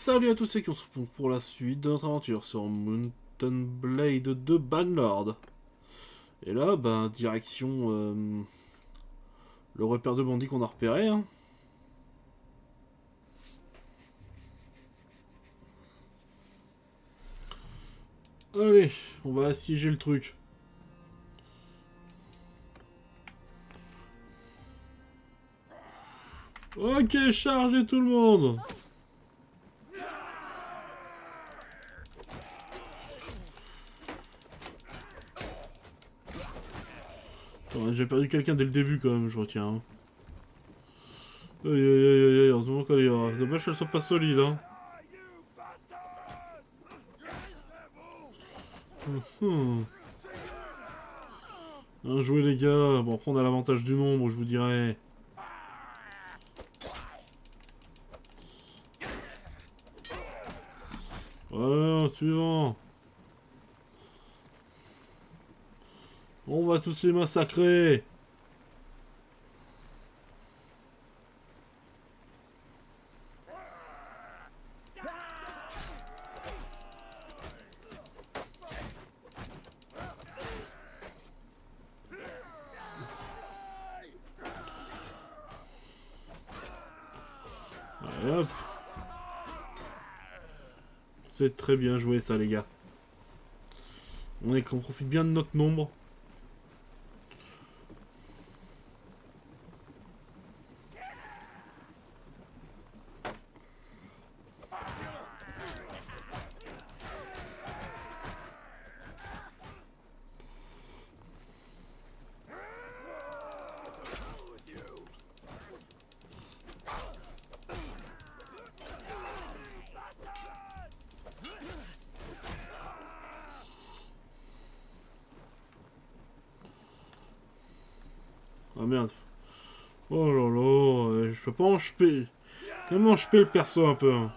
Salut à tous ceux qui ont souffert pour la suite de notre aventure sur Mountain Blade de Banlord. Et là, ben, direction le repère de bandits qu'on a repéré. Hein. Allez, on va assiéger le truc. Ok, chargez tout le monde. J'ai perdu quelqu'un dès le début quand même, je retiens. Hein. Aïe aïe aïe aïe aïe, heureusement qu'elle est là. Dommage qu'elle soit pas solide. Hein. Bien joué les gars. Bon, après on a l'avantage du nombre, je vous dirais. Voilà, suivant. On va tous les massacrer. Allez, hop. C'est très bien joué ça les gars. Qu'on profite bien de notre nombre. Ah merde. Oh là là, je peux pas encheper. Comment encheper le perso un peu hein.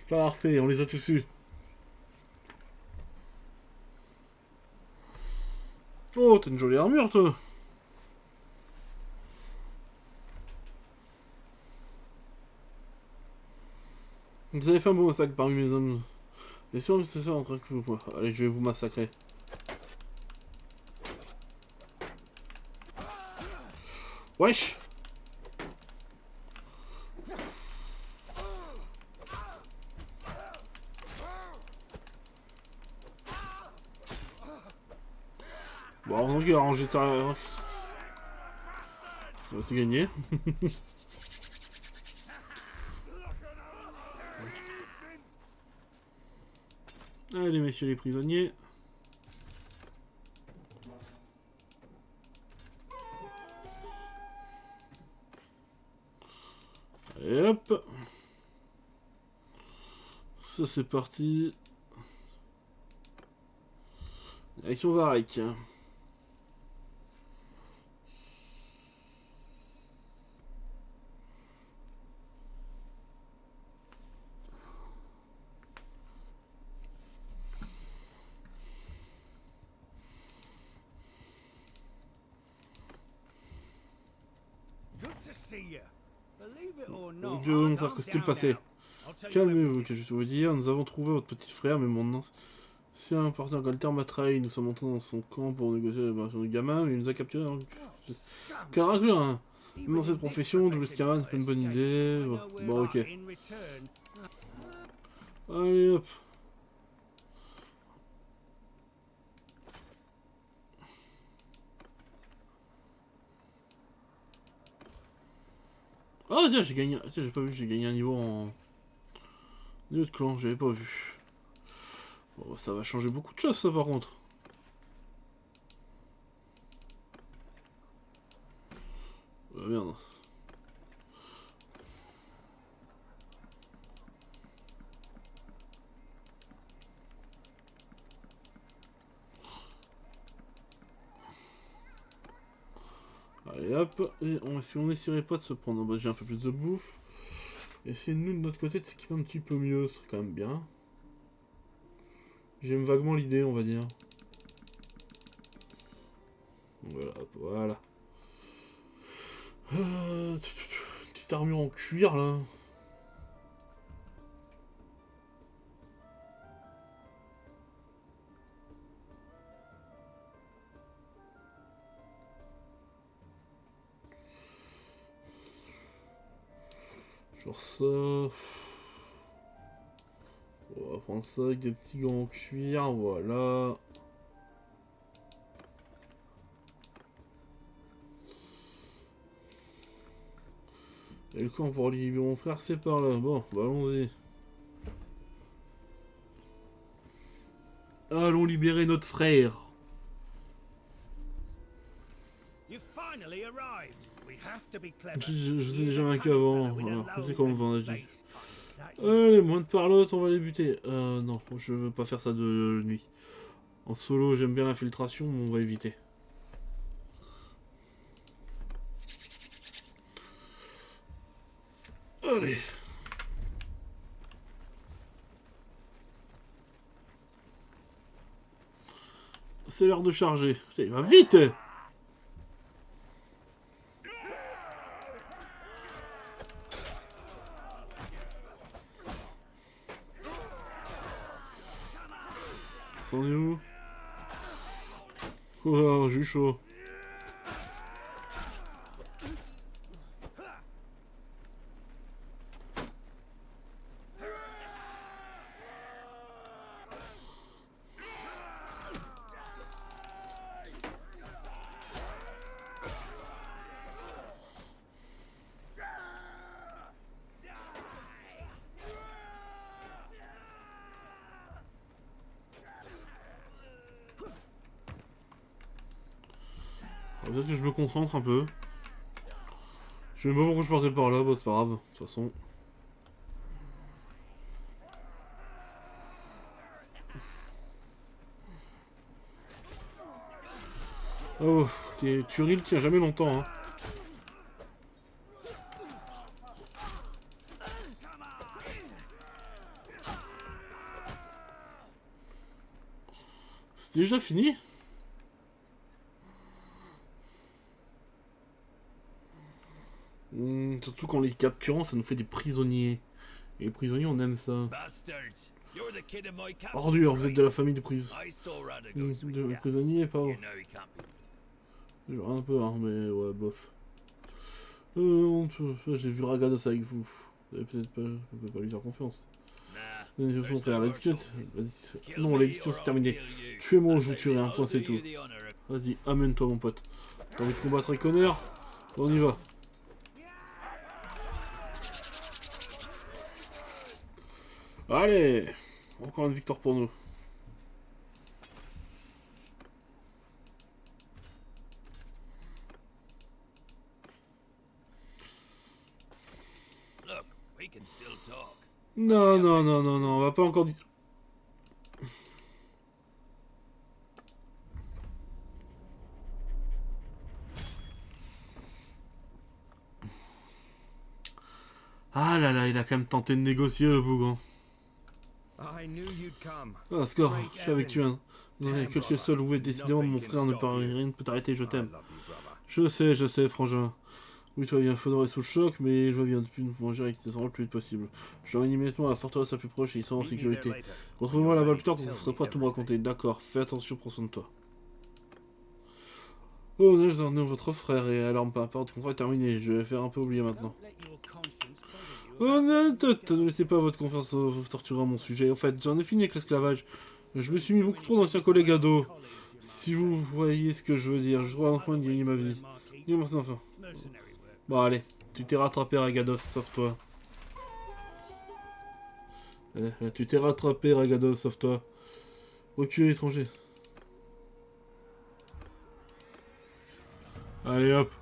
Parfait, on les a tous eus. Oh, t'as une jolie armure toi. Vous avez fait un beau massacre parmi mes hommes. Bien sûr, c'est ça en train que vous... Allez, je vais vous massacrer. Wesh. Bon, heureusement qu'il a rangé ça. C'est gagné. Allez, messieurs les prisonniers. Et hop. Ça, c'est parti. Action Varek. Je vais vous faire que c'était le passé. Calmez-vous, que je vais vous dire. Nous avons trouvé votre petit frère, mais mon ancien partenaire Galter m'a trahi. Nous sommes entrés dans son camp pour négocier la libération du gamin, mais il nous a capturés. Caractère, hein. Même dans cette profession, double escamade, c'est pas une bonne idée. Bon, ok. Allez, hop. Ah, tiens, j'ai gagné. Tiens, j'ai pas vu, j'ai gagné un niveau en. Niveau de clan, j'avais pas vu. Bon, ça va changer beaucoup de choses, ça, par contre. Merde. Allez hop, et si on essaierait pas de se prendre un budget un peu plus de bouffe, essayer nous de notre côté de s'équiper un petit peu mieux, ce serait quand même bien. J'aime vaguement l'idée, on va dire. Voilà, voilà. Petite armure en cuir là. Genre ça. On va prendre ça avec des petits gants en cuir, voilà. Et le camp pour libérer mon frère, c'est par là. Bon, bah allons-y. Allons libérer notre frère. Je sais déjà vaincu avant. Je sais comment on va. Allez, moins de parlotte, on va les buter. Non, je veux pas faire ça de nuit. En solo, j'aime bien l'infiltration, mais on va éviter. Allez. C'est l'heure de charger. Putain, il va vite! T'en es où? Oh là, j'ai eu chaud. Peut-être que je me concentre un peu. Je sais pas pourquoi je partais par là, bah c'est pas grave, de toute façon. Oh, Turil tient jamais longtemps, hein. C'est déjà fini? Surtout qu'en les capturant, ça nous fait des prisonniers. Et les prisonniers, on aime ça. Ordure, vous êtes de la famille de prisonniers, pas... Genre un peu, hein, mais ouais, bof. J'ai vu Ragados avec vous. Vous allez peut-être pas... Je peux pas lui faire confiance. Son frère, la discussion... Non, la discussion c'est terminé. Tuez-moi ou je vous tuerai, un point c'est tout. Vas-y, amène-toi mon pote. T'as envie de combattre avec honneur? On y va. Allez! Encore une victoire pour nous. Non, non, non, non, non, on va pas encore dire... Ah là là, il a quand même tenté de négocier le bougon. Ah, Score, je suis avec tu, hein. Non, que tu es seul, oui, décidément, mon frère ne peut rien ne peut t'arrêter, je t'aime. Je sais, frangin. Oui, toi, il faudrait sous le choc, mais je vois bien depuis nous manger avec tes enfants le plus vite possible. Je reviens immédiatement à la forteresse la plus proche et ils sont en sécurité. Retrouve-moi là-bas plus tard, vous ne serez pas à tout me raconter. D'accord, fais attention, prends soin de toi. Oh, nous avons votre frère et alors ma part de contrat est terminée. Je vais faire un peu oublier maintenant. Oh non, ne laissez pas votre confiance vous torturer à mon sujet. En fait, j'en ai fini avec l'esclavage. Je me suis mis beaucoup trop d'anciens collègues à dos. Si vous voyez ce que je veux dire, je dois enfin gagner ma vie. Dis-moi enfin. Bon, allez, tu t'es rattrapé, Ragados, sauve-toi. Tu t'es rattrapé, Ragados, sauve-toi. Recule étranger. Allez, hop.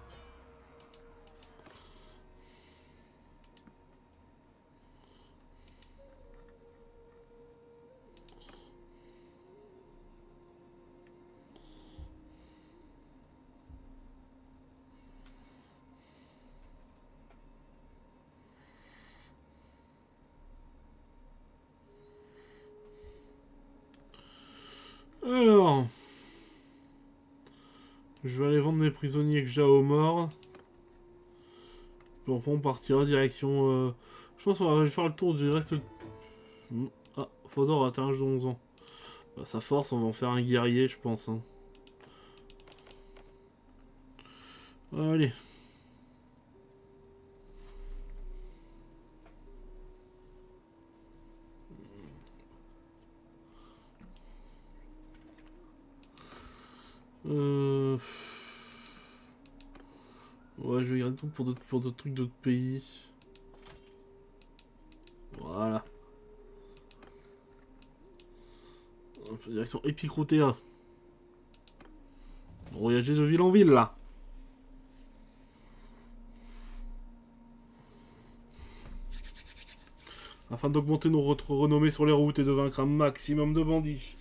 Alors... Je vais aller vendre mes prisonniers que j'ai aux morts. Puis après on partira direction... Je pense qu'on va faire le tour du reste... Ah, Fodor a atteint l'âge de 11 ans. Bah, sa force, on va en faire un guerrier, je pense. Hein. Allez. Ouais, je vais garder tout pour d'autres trucs d'autres pays. Voilà. Direction Epicrotea. Voyager de ville en ville, là. Afin d'augmenter notre renommée sur les routes et de vaincre un maximum de bandits.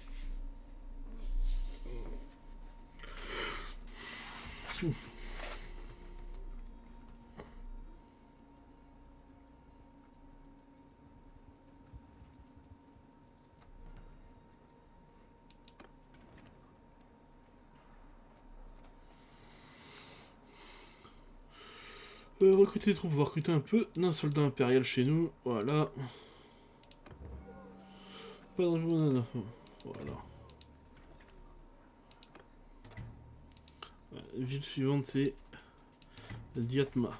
Recruter des troupes, on va recruter un peu d'un soldat impérial chez nous. Voilà. Pas de... Voilà. Ville suivante, c'est Diatma.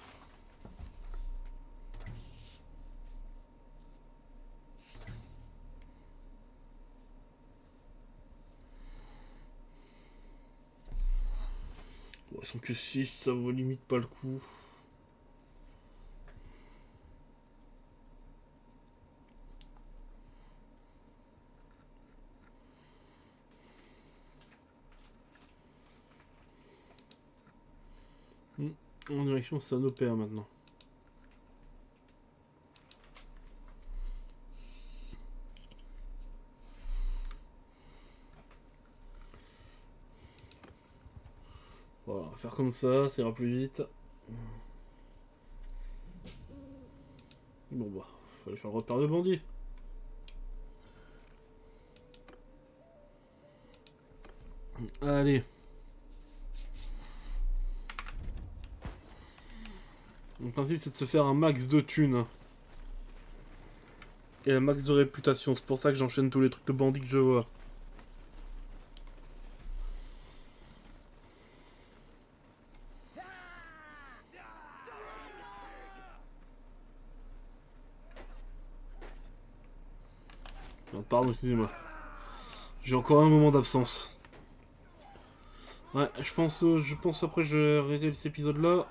Bon, ils sont que 6, ça vaut limite pas le coup. En direction Sanopère maintenant. Voilà, on va faire comme ça ira plus vite. Bon bah, faut aller faire le repère de bandits. Allez. Le principe c'est de se faire un max de thunes. Et un max de réputation, c'est pour ça que j'enchaîne tous les trucs de bandits que je vois. Non, pardon, excusez-moi. J'ai encore un moment d'absence. Ouais, je pense après je vais arrêter cet épisode là.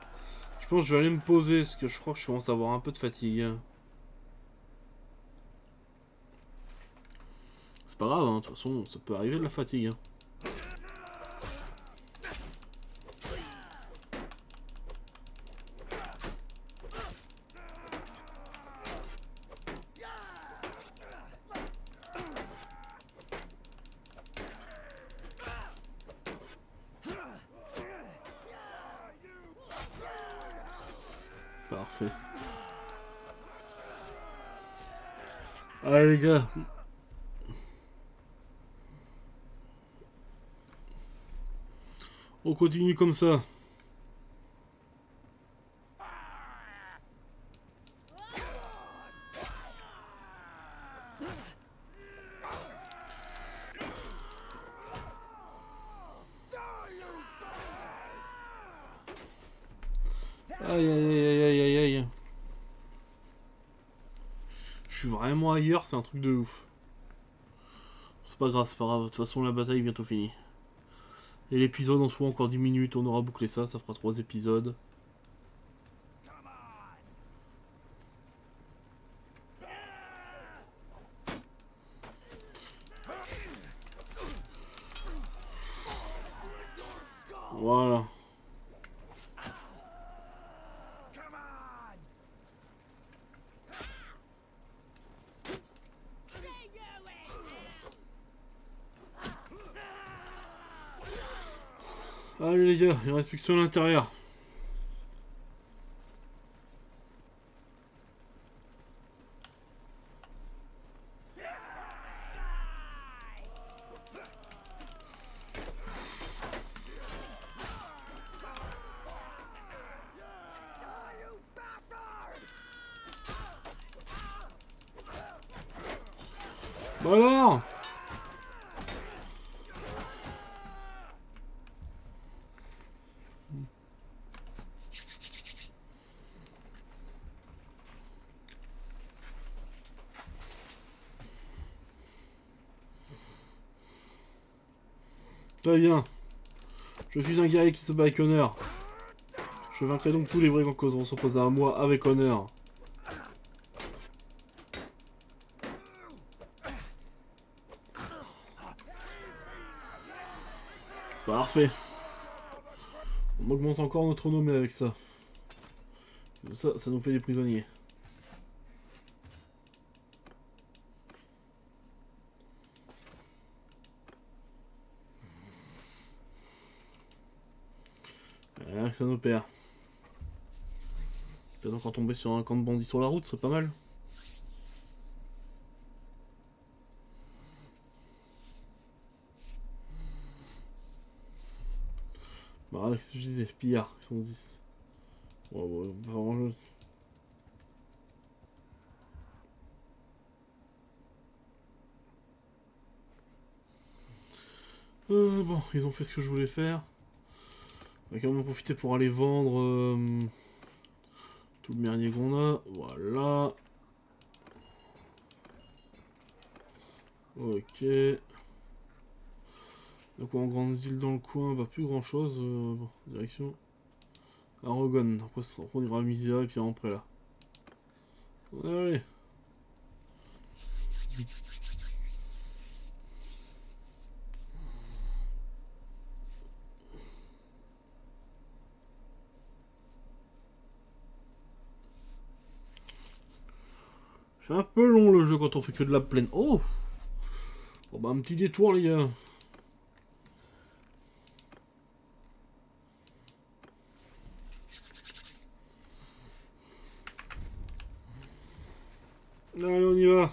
Je pense que je vais aller me poser parce que je crois que je commence à avoir un peu de fatigue. C'est pas grave, hein, de toute façon, ça peut arriver de la fatigue. Hein. Parfait. Allez les gars. On continue comme ça. Aïe aïe aïe aïe aïe aïe. Je suis vraiment ailleurs, c'est un truc de ouf. C'est pas grave, c'est pas grave. De toute façon, la bataille est bientôt finie. Et l'épisode en soi, encore 10 minutes, on aura bouclé ça, ça fera 3 épisodes. Voilà. Allez les gars, il reste plus que sur l'intérieur. Bah alors. Très bien. Je suis un guerrier qui se bat avec honneur. Je vaincrai donc tous les brigands qui oseront s'opposer à moi avec honneur. Parfait. On augmente encore notre renommée avec ça. Ça nous fait des prisonniers. Rien que ça nous perd. Peut-être encore tomber sur un camp de bandits sur la route, c'est pas mal. Bah, qu'est-ce que je disais, pillards, ils sont 10. Ouais, vraiment, bon, ils ont fait ce que je voulais faire. On va quand même en profiter pour aller vendre tout le merdier qu'on a. Voilà. Ok. Donc en grande ville dans le coin, bah plus grand chose. Bon, direction Aragon. Après on ira à Mysia et puis après là. Allez. C'est un peu long le jeu quand on fait que de la plaine. Oh. Bon bah un petit détour les gars. Allez on y va.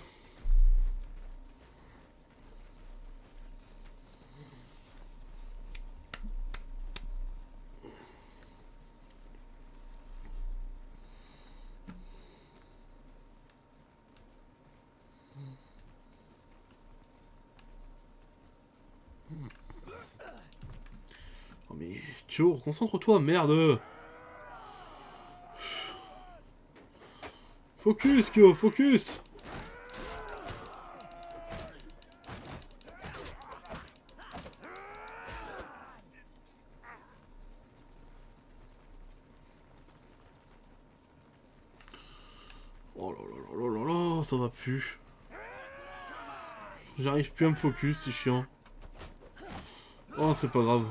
Oh mais Kyo, concentre-toi, merde. Focus Kyo, focus. Oh là là là là là là, ça va plus. J'arrive plus à me focus, c'est chiant. Oh c'est pas grave.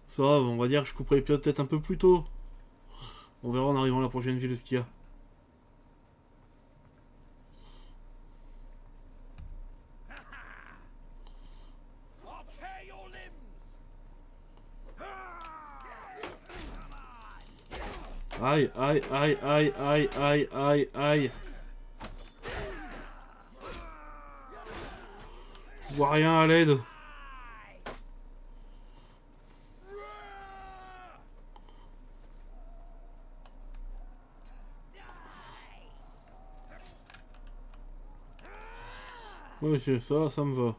C'est grave, on va dire que je couperai l'épisode peut-être un peu plus tôt. On verra en arrivant à la prochaine ville de ce qu'il y a. Aïe, aïe, aïe, aïe, aïe, aïe, aïe, aïe. Je vois rien à l'aide. Oui, ça me va.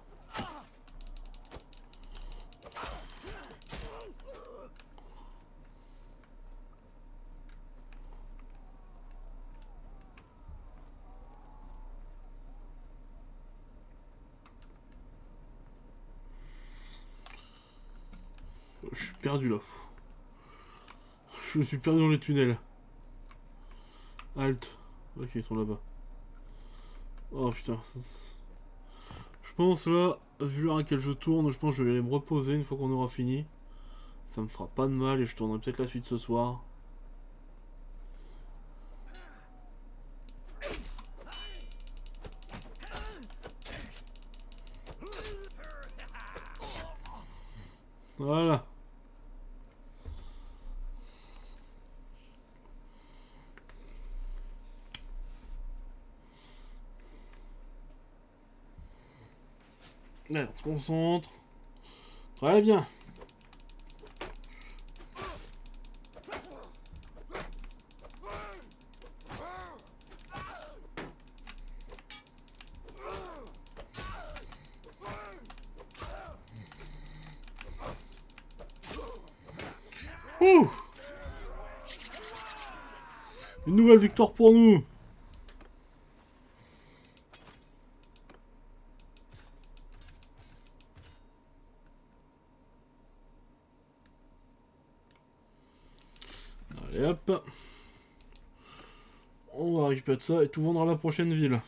Je suis perdu là. Je me suis perdu dans les tunnels. Halt. Ok, ils sont là-bas. Oh putain. Je pense là, vu l'heure à laquelle je tourne, je pense que je vais aller me reposer une fois qu'on aura fini. Ça me fera pas de mal et je tournerai peut-être la suite ce soir. Voilà. Allez, on se concentre. Très bien. Ouh! Une nouvelle victoire pour nous. Allez hop. On va récupérer ça et tout vendre à la prochaine ville.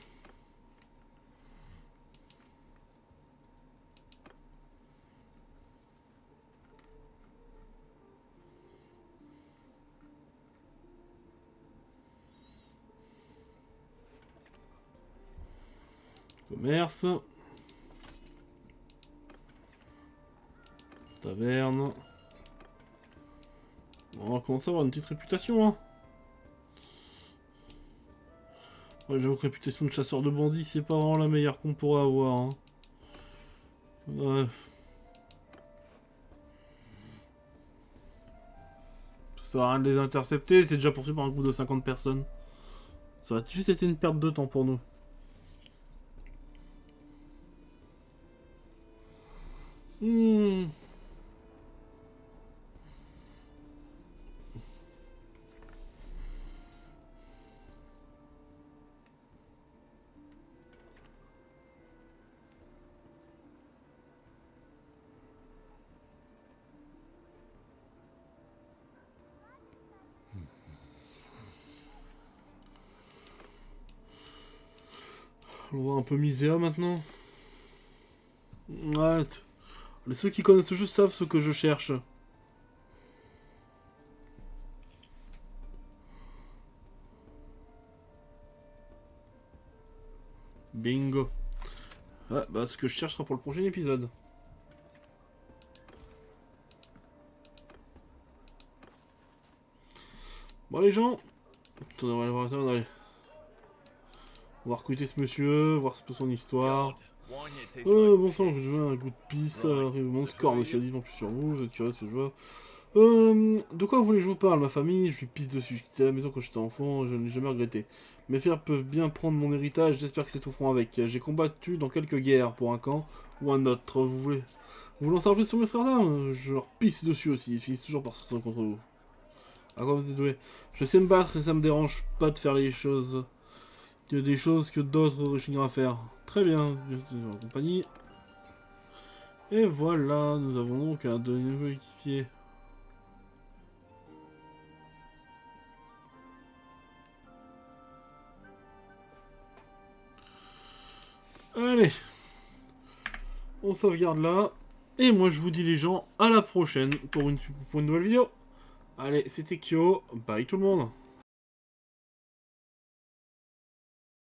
Commerce. Taverne. On va commencer à avoir une petite réputation, hein. Ouais, j'avoue que réputation de chasseur de bandits, c'est pas vraiment la meilleure qu'on pourrait avoir, hein. Bref. Ça sert à rien de les intercepter, c'est déjà poursuivi par un groupe de 50 personnes. Ça aurait juste été une perte de temps pour nous. On voit un peu miséa maintenant. Ouais. Ceux qui connaissent le jeu savent ce que je cherche. Bingo. Ouais, bah ce que je cherche sera pour le prochain épisode. Bon les gens. Attendez, on va aller voir. Attendez. On va recruter ce monsieur, voir un peu son histoire. Bon sang, je veux un goût de pisse. Mon score, monsieur, dit non plus sur vous, vous êtes curieux de ce joueur. De quoi vous voulez que je vous parle? Ma famille, je lui pisse dessus. J'ai quitté la maison quand j'étais enfant, je ne l'ai jamais regretté. Mes frères peuvent bien prendre mon héritage, j'espère que c'est tout franc avec. J'ai combattu dans quelques guerres pour un camp ou un autre. Vous voulez en savoir plus sur mes frères d'armes? Je leur pisse dessus aussi, ils finissent toujours par se retourner contre vous. À quoi vous êtes doué? Je sais me battre et ça me dérange pas de faire les choses. Il y a des choses que d'autres réussiront à faire. Très bien, en compagnie. Et voilà, nous avons donc un de nouveaux équipiers. Allez, on sauvegarde là. Et moi je vous dis les gens, à la prochaine pour une nouvelle vidéo. Allez, c'était Kyo, bye tout le monde.